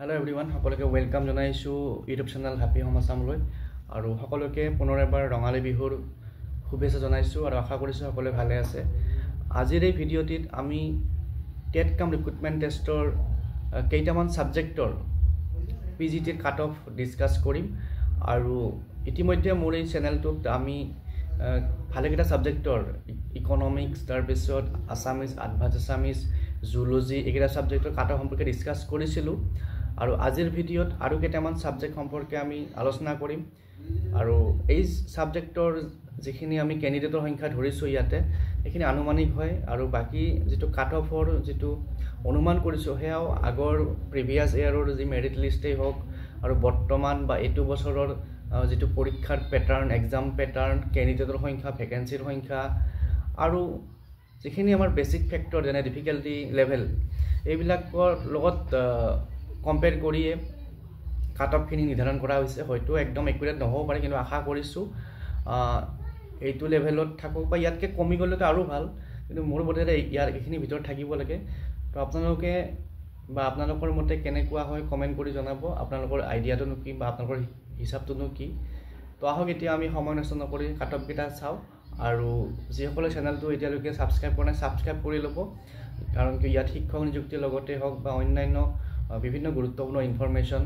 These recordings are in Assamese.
Hello everyone, সকলোকে ওয়েলকাম জনাইছো ইউটিউব চেনেল হ্যাপি হোম আসামলৈ আৰু সকলোকে পুনৰ এবাৰ ৰঙালী বিহুৰ শুভেচ্ছা জনাইছো আৰু আশা কৰিছো সকলোৱে ভালে আছে। আজিৰ এই ভিডিঅ'টিত আমি টেট কাম ৰিক্ৰুটমেন্ট টেষ্টৰ কেইটামান সাবজেক্টৰ পিজিটিৰ কাট অফ ডিসকাস কৰিম আৰু ইতিমধ্যে মোৰ এই চেনেলটোত আমি ভালেকেইটা সাবজেক্টৰ ইকনমিক্স তাৰ পিছত আসামিজ এডভান্স আসামিজ জুলজি এইকেইটা সাবজেক্টৰ কাট অফ সম্পৰ্কে ডিসকাস কৰিছিলো আৰু আজিৰ ভিডিঅ'ত আৰু কেইটামান সাবজেক্ট সম্পৰ্কে আমি আলোচনা কৰিম আৰু এই সাবজেক্টৰ যিখিনি আমি ক্যান্ডিডেটৰ সংখ্যা ধৰিছো ইয়াতে এইখিনি আনুমানিক হয় আৰু বাকি যেটো কাট অফৰ যেটো অনুমান কৰিছো হেয়াও আগৰ প্ৰিভিয়াস ইয়াৰৰ যি মেৰিট লিষ্টেই হওক আৰু বৰ্তমান বা এটো বছৰৰ যেটো পৰীক্ষাৰ প্যাটাৰ্ন এক্সাম প্যাটাৰ্ন ক্যান্ডিডেটৰ সংখ্যা ভ্যাকেন্সিৰ সংখ্যা আৰু যিখিনি আমাৰ বেসিক ফ্যাক্টৰ যেনে ডিফিকাল্টি লেভেল এইবিলাকৰ লগত কম্পেয়াৰ কৰিয়ে কাট অফ খিনি নিৰ্ধাৰণ কৰা হৈছে হয়তো একদম একুৰেট নহব পাৰে কিন্তু আশা কৰিছো এইটো লেভেলত থাকক বা ইয়াতকে কমি গলে তো আৰু ভাল কিন্তু মোৰ বোধেৰে ইয়াৰ এখিনি ভিতৰত থাকিব লাগে তো আপোনালোকে বা আপোনালোকৰ মতে কেনেকুৱা হয় কমেন্ট কৰি জনাব আপোনালোকৰ আইডিয়াটো কি বা আপোনালোকৰ হিচাপটো কি তো আহক এতিয়া আমি সময় নষ্ট নকৰি কাট অফ কিটা চাও আৰু যিসকলে চেনেলটো এতিয়ালৈকে সাবস্ক্ৰাইব কৰা নাই সাবস্ক্ৰাইব কৰি ল'ব কাৰণ কি ইয়াত শিক্ষক নিযুক্তিৰ লগতে হওক বা অন্যান্য বিভিন্ন গুৰুত্বপূৰ্ণ ইনফৰমেশন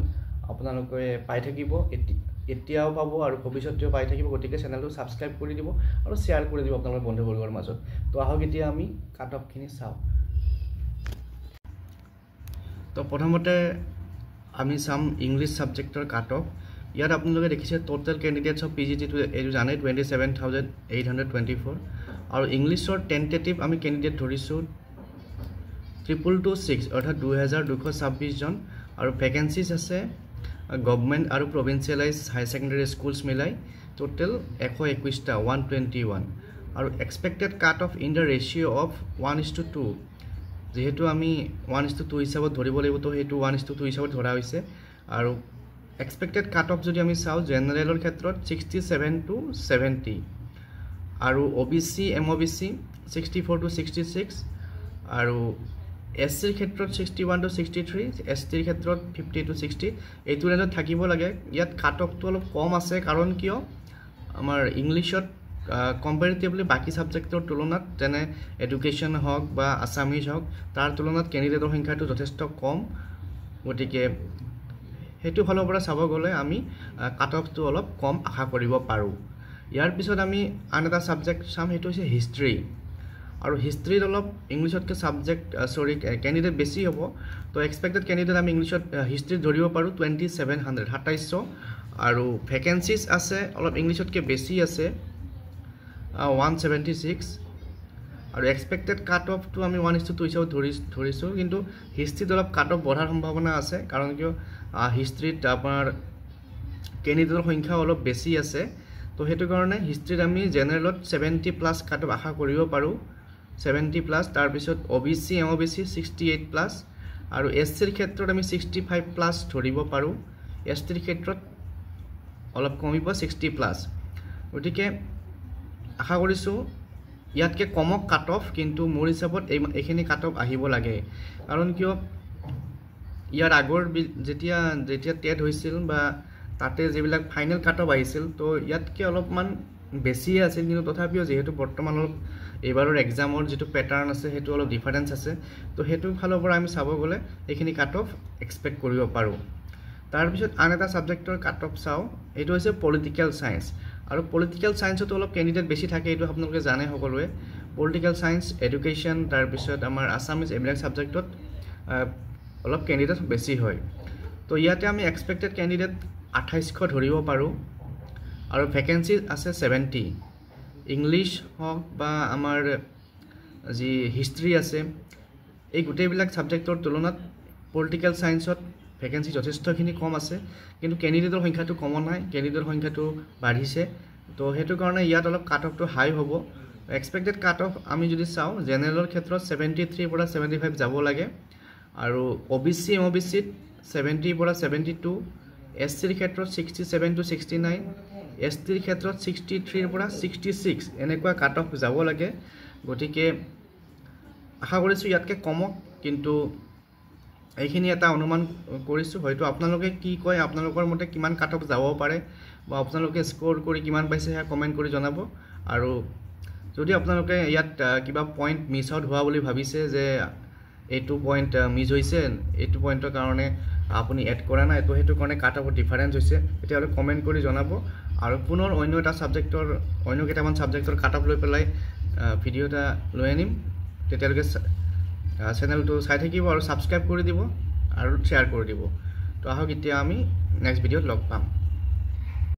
আপোনালোকে পাই থাকিব এতিয়াও পাব আৰু ভৱিষ্যতেও পাই থাকিব গতিকে চেনেলটো সাবস্ক্ৰাইব কৰি দিব আৰু শেয়াৰ কৰি দিব আপোনালোকৰ বন্ধুবৰ্গৰ মাজত তো আহক এতিয়া আমি কাট অফ খিনি চাও তো প্ৰথমতে আমি চাম ইংলিশ সাবজেক্টৰ কাট অফ ইয়াত আপোনালোকে দেখিছে total candidates of PGT to এটো জানে 27824 আৰু ইংলিশৰ টেন্টেটিভ আমি ক্যান্ডিডেট ধৰিছো 2226 অৰ্থাৎ 2226 জন আৰু ভ্যাকেন্সিজ আছে গভৰ্নমেন্ট আৰু প্ৰভিন্সিয়ালাইজ হাই সেকেন্ডাৰী স্কুলস মিলাই টোটাল 121 টা 121 আৰু expected cut off in the ratio of 1:2 যেহেতু আমি 1:2 হিচাপত ধৰিব লাগিব তো হেতু 1:2 হিচাপত ধৰা হৈছে আৰু এক্সপেক্টেড কাট অফ যদি আমি চাও জেনাৰেলৰ ক্ষেত্ৰত 67 to 70 আৰু ওবিসি এমওবিসি 64 to 66 আৰু এসসিৰ ক্ষেত্ৰত 61 to 63 এসটিৰ ক্ষেত্ৰত 50 to 60 এইটো ৰেঞ্জত থাকিব লাগে ইয়াত কাট অফটো অলপ কম আছে কাৰণ কিয় আমাৰ ইংলিশত কম্পাৰেটিভলি বাকি সাবজেক্টৰ তুলনাত যেনে এডুকেশন হওক বা আসামিজ হওক তাৰ তুলনাত ক্যান্ডিডেটৰ সংখ্যাটো যথেষ্ট কম গতিকে হেতু ফালৰ পৰা চাব গলে আমি কাট অফটো অলপ কম আশা কৰিব পাৰো ইয়াৰ পিছত আমি আন এটা সাবজেক্ট চাম হেতু হৈছে হিষ্ট্ৰী আৰু হিষ্ট্ৰীত অলপ ইংলিশতকে সাবজেক্ট ক্যান্ডিডেট বেছি হ'ব তো এক্সপেক্টেড ক্যান্ডিডেট আমি ইংলিশত হিষ্ট্ৰী ধৰিব পাৰো 2700 আৰু ভ্যাকেন্সিজ আছে অলপ ইংলিশতকে বেছি আছে 176 আৰু এক্সপেক্টেড কাট অফ টু আমি 1:2 হিচাপত ধৰিছো কিন্তু হিষ্ট্ৰীত অলপ কাট অফ বঢ়াৰ সম্ভাৱনা আছে কাৰণ কিয় হিষ্ট্ৰীত আপোনাৰ ক্যান্ডিডেটৰ সংখ্যা অলপ বেছি আছে তো হেতু কাৰণে হিষ্ট্ৰীত আমি জেনাৰেলত 70 প্লাস কাট অফ আশা কৰিব পাৰো 70 প্লাস তাৰ পিছত ওবিসি এমওবিসি 68 প্লাস আৰু এসসিৰ ক্ষেত্ৰত আমি 65 প্লাস ধৰিব পাৰো এসটিৰ ক্ষেত্ৰত অলপ কমিব 60 প্লাস গতিকে আশা কৰিছো ইয়াতকে কমক কাট অফ কিন্তু মোৰ হিচাপত এইখিনি কাট অফ আহিব লাগে কাৰণ কিয় ইয়াৰ আগৰ যেতিয়া টেট হৈছিল বা তাতে যেবিলাক ফাইনাল কাট অফ আহিছিল তো ইয়াতকে অলপমান বেছি আছিল কিন্তু তথাপিও যেহেতু বৰ্তমান অলপ এবাৰৰ এক্সামৰ যেটো প্যাটাৰ্ন আছে হেতু অলপ ডিফাৰেন্স আছে তো হেতু ফালৰ পৰা আমি চাব গলে এইখিনি কাট অফ এক্সপেক্ট কৰিব পাৰো তাৰ পিছত আন এটা সাবজেক্টৰ কাট অফ চাও এটো হৈছে পলিটিক্যাল সায়েন্স আৰু পলিটিক্যাল সায়েন্সত অলপ ক্যান্ডিডেট বেছি থাকে এটো আপোনালোকে জানে সকলোৱে পলিটিক্যাল সায়েন্স এডুকেশন তাৰ পিছত আমাৰ আসামিজ এবিলাক সাবজেক্টত অলপ ক্যান্ডিডেট বেছি হয় তো ইয়াতে আমি এক্সপেক্টেড ক্যান্ডিডেট 2800 ধৰিব পাৰো আৰু ভ্যাকেন্সি আছে 70 ইংলিশ হওক বা আমাৰ যি হিষ্ট্ৰী আছে এই গোটেইবিলাক সাবজেক্টৰ তুলনাত পলিটিক্যাল সায়েন্সত ভ্যাকেন্সি যথেষ্টখিনি কম আছে কিন্তু ক্যান্ডিডেটৰ সংখ্যাটো কম নাই ক্যান্ডিডেটৰ সংখ্যাটো বাঢ়িছে তো হেতু কাৰণে ইয়াত অলপ কাট অফটো হাই হ'ব এক্সপেক্টেড কাট অফ আমি যদি চাও জেনাৰেলৰ ক্ষেত্ৰত 73 পৰা 75 যাব লাগে আৰু ওবিসি এমওবিসি 70 পৰা 72 এসসিৰ ক্ষেত্ৰত 67 to 69 এসটিৰ ক্ষেত্ৰত 63 পৰা 66 এনেকুৱা কাট অফ যাব লাগে গতিকে আশা কৰিছো ইয়াতকে কমক কিন্তু এইখিনি এটা অনুমান কৰিছোঁ হয়তো আপোনালোকে কি কয় আপোনালোকৰ মতে কিমান কাট অফ যাব পাৰে বা আপোনালোকে স্ক'ৰ কৰি কিমান পাইছে সেয়া কমেণ্ট কৰি জনাব আৰু যদি আপোনালোকে ইয়াত কিবা পইণ্ট মিছ আউট হোৱা বুলি ভাবিছে যে এইটো পইণ্ট মিছ হৈছে এইটো পইণ্টৰ কাৰণে আপুনি এড কৰা নাই তো সেইটো কাৰণে কাট অফৰ ডিফাৰেঞ্চ হৈছে তেতিয়াহ'লে কমেণ্ট কৰি জনাব আৰু পুনৰ অন্য এটা ছাবজেক্টৰ অন্য কেইটামান ছাবজেক্টৰ কাট অফ লৈ পেলাই ভিডিঅ' এটা লৈ আনিম তেতিয়ালৈকে চেনেলটো চাই থাকিব আৰু ছাবস্ক্ৰাইব কৰি দিব আৰু শ্বেয়াৰ কৰি দিব তো আহক এতিয়া আমি নেক্সট ভিডিঅ'ত লগ পাম